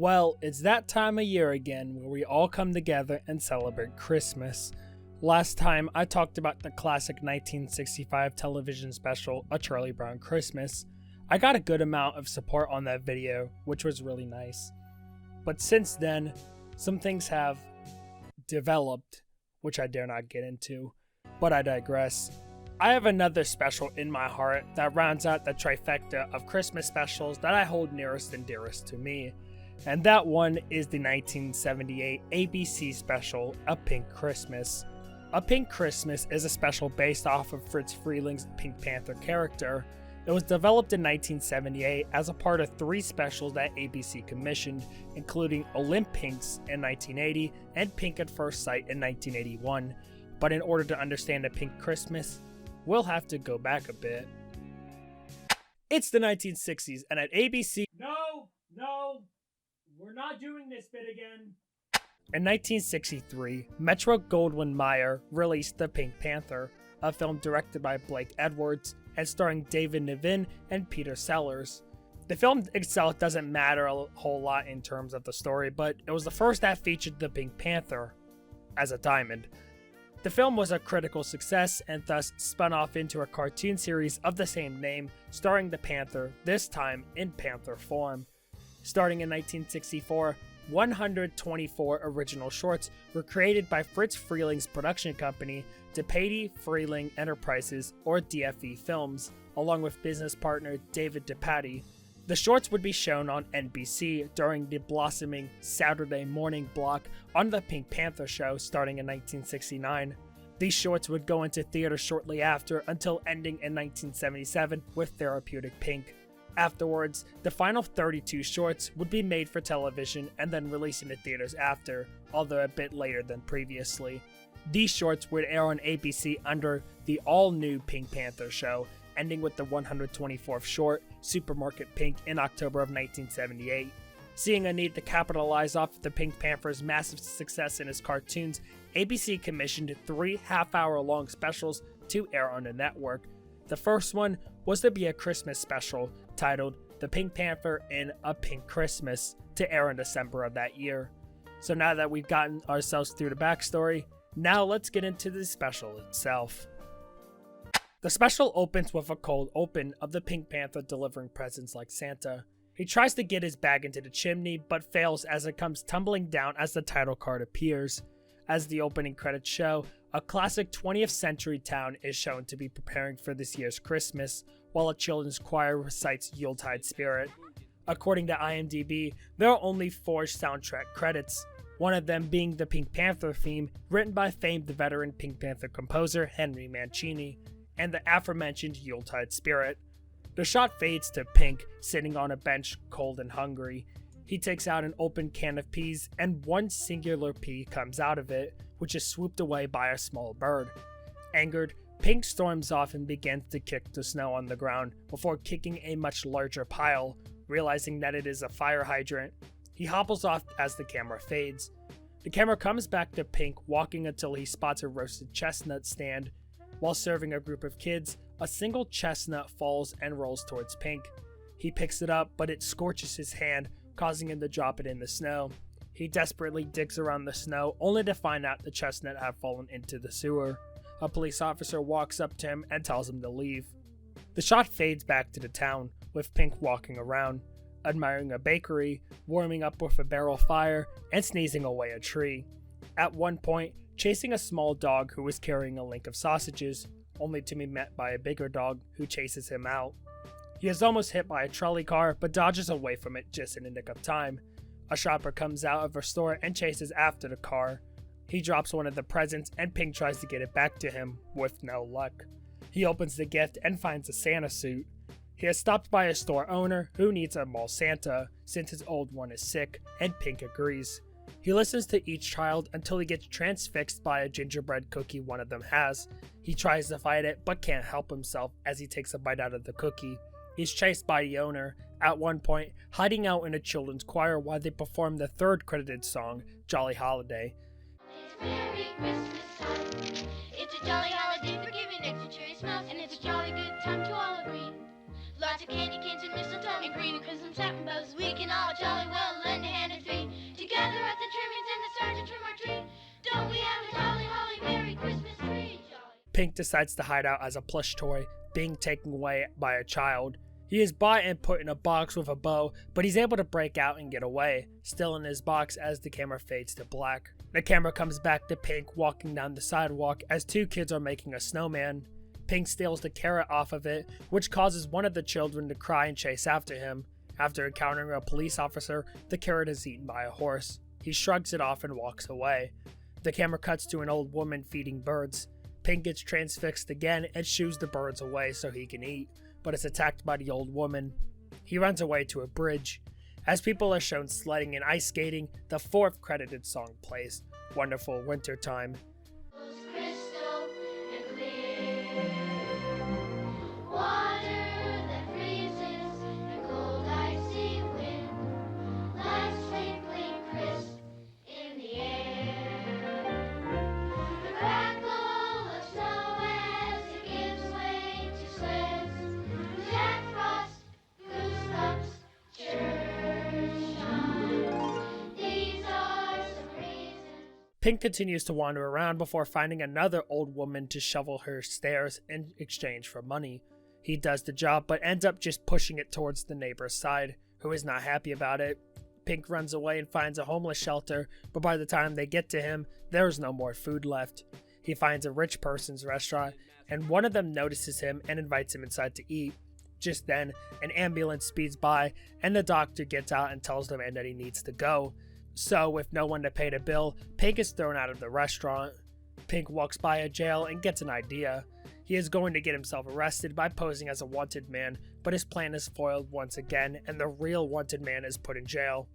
Well, it's that time of year again where we all come together and celebrate Christmas. Last time I talked about the classic 1965 television special, A Charlie Brown Christmas. I got a good amount of support on that video, which was really nice. But since then, some things have developed, which I dare not get into, but I digress. I have another special in my heart that rounds out the trifecta of Christmas specials that I hold nearest and dearest to me. And that one is the 1978 ABC special, A Pink Christmas. A Pink Christmas is a special based off of Fritz Freeling's Pink Panther character. It was developed in 1978 as a part of 3 specials that ABC commissioned, including Olymp Pinks in 1980 and Pink at First Sight in 1981. But in order to understand A Pink Christmas, we'll have to go back a bit. It's the 1960s, and at ABC... No! We're not doing this bit again. In 1963, Metro-Goldwyn-Mayer released The Pink Panther, a film directed by Blake Edwards and starring David Niven and Peter Sellers. The film itself doesn't matter a whole lot in terms of the story, but it was the first that featured the Pink Panther as a diamond. The film was a critical success and thus spun off into a cartoon series of the same name, starring the Panther, this time in Panther form. Starting in 1964, 124 original shorts were created by Fritz Freeling's production company, DePatie Freeling Enterprises, or DFE Films, along with business partner David DePatie. The shorts would be shown on NBC during the blossoming Saturday morning block on The Pink Panther Show starting in 1969. These shorts would go into theaters shortly after until ending in 1977 with Therapeutic Pink. Afterwards, the final 32 shorts would be made for television and then released into theaters after, although a bit later than previously. These shorts would air on ABC under the all-new Pink Panther Show, ending with the 124th short, Supermarket Pink, in October of 1978. Seeing a need to capitalize off the Pink Panther's massive success in his cartoons, ABC commissioned 3 half-hour-long specials to air on the network. The first one was to be a Christmas special titled The Pink Panther in A Pink Christmas to air in December of that year. So now that we've gotten ourselves through the backstory, now let's get into the special itself. The special opens with a cold open of the Pink Panther delivering presents like Santa. He tries to get his bag into the chimney but fails as it comes tumbling down as the title card appears. As the opening credits show, a classic 20th century town is shown to be preparing for this year's Christmas, while a children's choir recites Yuletide Spirit. According to IMDb, there are only 4 soundtrack credits, one of them being the Pink Panther theme, written by famed veteran Pink Panther composer Henry Mancini, and the aforementioned Yuletide Spirit. The shot fades to Pink, sitting on a bench, cold and hungry. He takes out an open can of peas, and one singular pea comes out of it, which is swooped away by a small bird. Angered, Pink storms off and begins to kick the snow on the ground before kicking a much larger pile, realizing that it is a fire hydrant. He hobbles off as the camera fades. The camera comes back to Pink walking until he spots a roasted chestnut stand. While serving a group of kids, a single chestnut falls and rolls towards Pink. He picks it up, but it scorches his hand, causing him to drop it in the snow. He desperately digs around the snow, only to find out the chestnut had fallen into the sewer. A police officer walks up to him and tells him to leave. The shot fades back to the town, with Pink walking around, admiring a bakery, warming up with a barrel fire, and sneezing away a tree. At one point, chasing a small dog who is carrying a link of sausages, only to be met by a bigger dog who chases him out. He is almost hit by a trolley car, but dodges away from it just in the nick of time. A shopper comes out of a store and chases after the car. He drops one of the presents and Pink tries to get it back to him, with no luck. He opens the gift and finds a Santa suit. He is stopped by a store owner who needs a mall Santa, since his old one is sick, and Pink agrees. He listens to each child until he gets transfixed by a gingerbread cookie one of them has. He tries to fight it, but can't help himself as he takes a bite out of the cookie. He's chased by the owner, at one point hiding out in a children's choir while they perform the 3rd credited song, Jolly Holiday. It's Merry Christmas time. It's a jolly holiday for giving extra cheery smells, and it's a jolly good time to all agree. Lots of candy canes and mistletoe and green and crimson satin bows. We can all jolly well lend a hand and gather at the trimmings and the sergeant trim our tree. Don't we have a jolly, holly, merry Christmas tree? Jolly. Pink decides to hide out as a plush toy, being taken away by a child. He is bought and put in a box with a bow, but he's able to break out and get away, still in his box as the camera fades to black. The camera comes back to Pink walking down the sidewalk as two kids are making a snowman. Pink steals the carrot off of it, which causes one of the children to cry and chase after him. After encountering a police officer, the carrot is eaten by a horse. He shrugs it off and walks away. The camera cuts to an old woman feeding birds. Pink gets transfixed again and shoos the birds away so he can eat, but is attacked by the old woman. He runs away to a bridge. As people are shown sledding and ice skating, the fourth credited song plays, Wonderful Wintertime. Was crystal and clear, water that freezes and cold icy wind, lights twinkling crisp in the air. The crackle of snow as it gives way to sleds, Jack Frost, goosebumps, church chimes. These are some reasons. Pink continues to wander around before finding another old woman to shovel her stairs in exchange for money. He does the job, but ends up just pushing it towards the neighbor's side, who is not happy about it. Pink runs away and finds a homeless shelter, but by the time they get to him, there is no more food left. He finds a rich person's restaurant, and one of them notices him and invites him inside to eat. Just then, an ambulance speeds by, and the doctor gets out and tells the man that he needs to go. So, with no one to pay the bill, Pink is thrown out of the restaurant. Pink walks by a jail and gets an idea. He is going to get himself arrested by posing as a wanted man, but his plan is foiled once again, and the real wanted man is put in jail.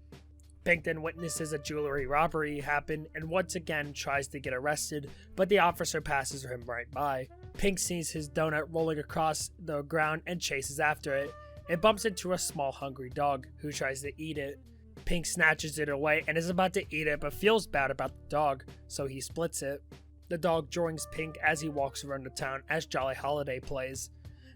Pink then witnesses a jewelry robbery happen and once again tries to get arrested, but the officer passes him right by. Pink sees his donut rolling across the ground and chases after it. It bumps into a small hungry dog, who tries to eat it. Pink snatches it away and is about to eat it, but feels bad about the dog, so he splits it. The dog joins Pink as he walks around the town as Jolly Holiday plays.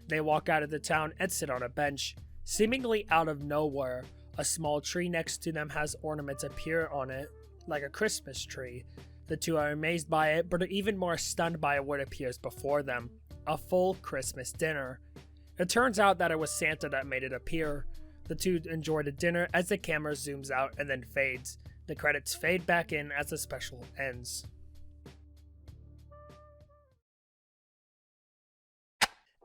They walk out of the town and sit on a bench. Seemingly out of nowhere, a small tree next to them has ornaments appear on it, like a Christmas tree. The two are amazed by it, but are even more stunned by what appears before them, a full Christmas dinner. It turns out that it was Santa that made it appear. The two enjoy the dinner as the camera zooms out and then fades. The credits fade back in as the special ends.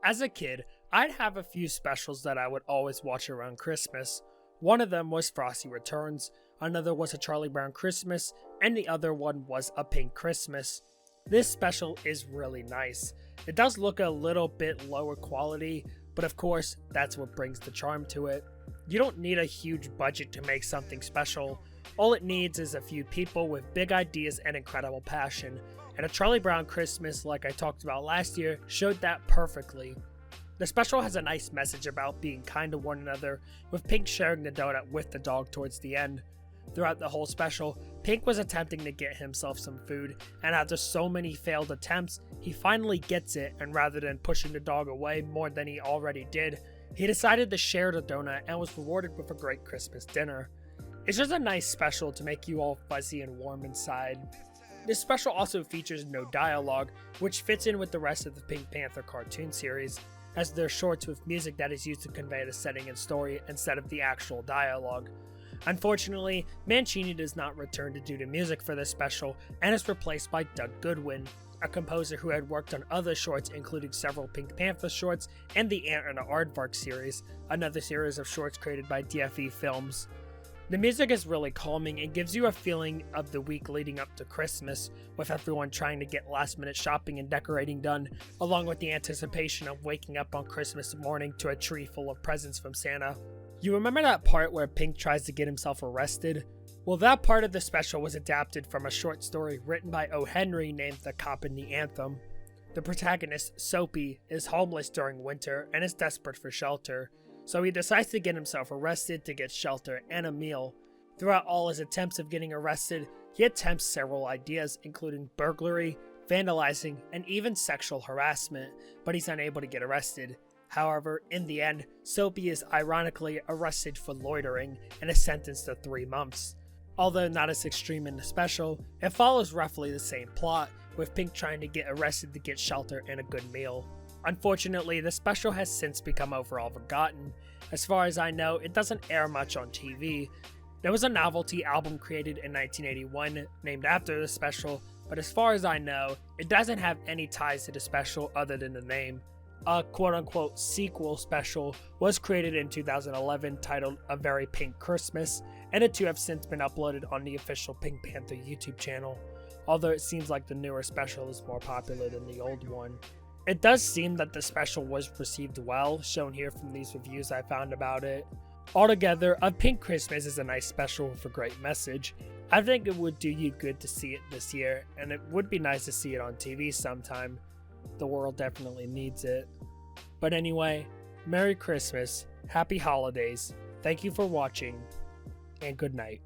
As a kid, I'd have a few specials that I would always watch around Christmas. One of them was Frosty Returns, another was A Charlie Brown Christmas, and the other one was A Pink Christmas. This special is really nice. It does look a little bit lower quality, but of course, that's what brings the charm to it. You don't need a huge budget to make something special. All it needs is a few people with big ideas and incredible passion. And A Charlie Brown Christmas, like I talked about last year, showed that perfectly. The special has a nice message about being kind to one another, with Pink sharing the donut with the dog towards the end. Throughout the whole special, Pink was attempting to get himself some food, and after so many failed attempts, he finally gets it, and rather than pushing the dog away more than he already did, he decided to share the donut and was rewarded with a great Christmas dinner. It's just a nice special to make you all fuzzy and warm inside. This special also features no dialogue, which fits in with the rest of the Pink Panther cartoon series, as they're shorts with music that is used to convey the setting and story instead of the actual dialogue. Unfortunately, Mancini does not return to do the music for this special and is replaced by Doug Goodwin, a composer who had worked on other shorts including several Pink Panther shorts and the Ant and the Aardvark series, another series of shorts created by DFE Films. The music is really calming and gives you a feeling of the week leading up to Christmas, with everyone trying to get last minute shopping and decorating done, along with the anticipation of waking up on Christmas morning to a tree full of presents from Santa. You remember that part where Pink tries to get himself arrested? Well, that part of the special was adapted from a short story written by O. Henry named The Cop and the Anthem. The protagonist, Soapy, is homeless during winter and is desperate for shelter, so he decides to get himself arrested to get shelter and a meal. Throughout all his attempts of getting arrested, he attempts several ideas including burglary, vandalizing, and even sexual harassment, but he's unable to get arrested. However, in the end, Soapy is ironically arrested for loitering and is sentenced to 3 months. Although not as extreme in the special, it follows roughly the same plot, with Pink trying to get arrested to get shelter and a good meal. Unfortunately, the special has since become overall forgotten. As far as I know, it doesn't air much on TV. There was a novelty album created in 1981 named after the special, but as far as I know, it doesn't have any ties to the special other than the name. A quote-unquote sequel special was created in 2011 titled A Very Pink Christmas, and the two have since been uploaded on the official Pink Panther YouTube channel, although it seems like the newer special is more popular than the old one. It does seem that the special was received well, shown here from these reviews I found about it. Altogether, A Pink Christmas is a nice special with a great message. I think it would do you good to see it this year, and it would be nice to see it on TV sometime. The world definitely needs it. But anyway, Merry Christmas, Happy Holidays, thank you for watching, and good night.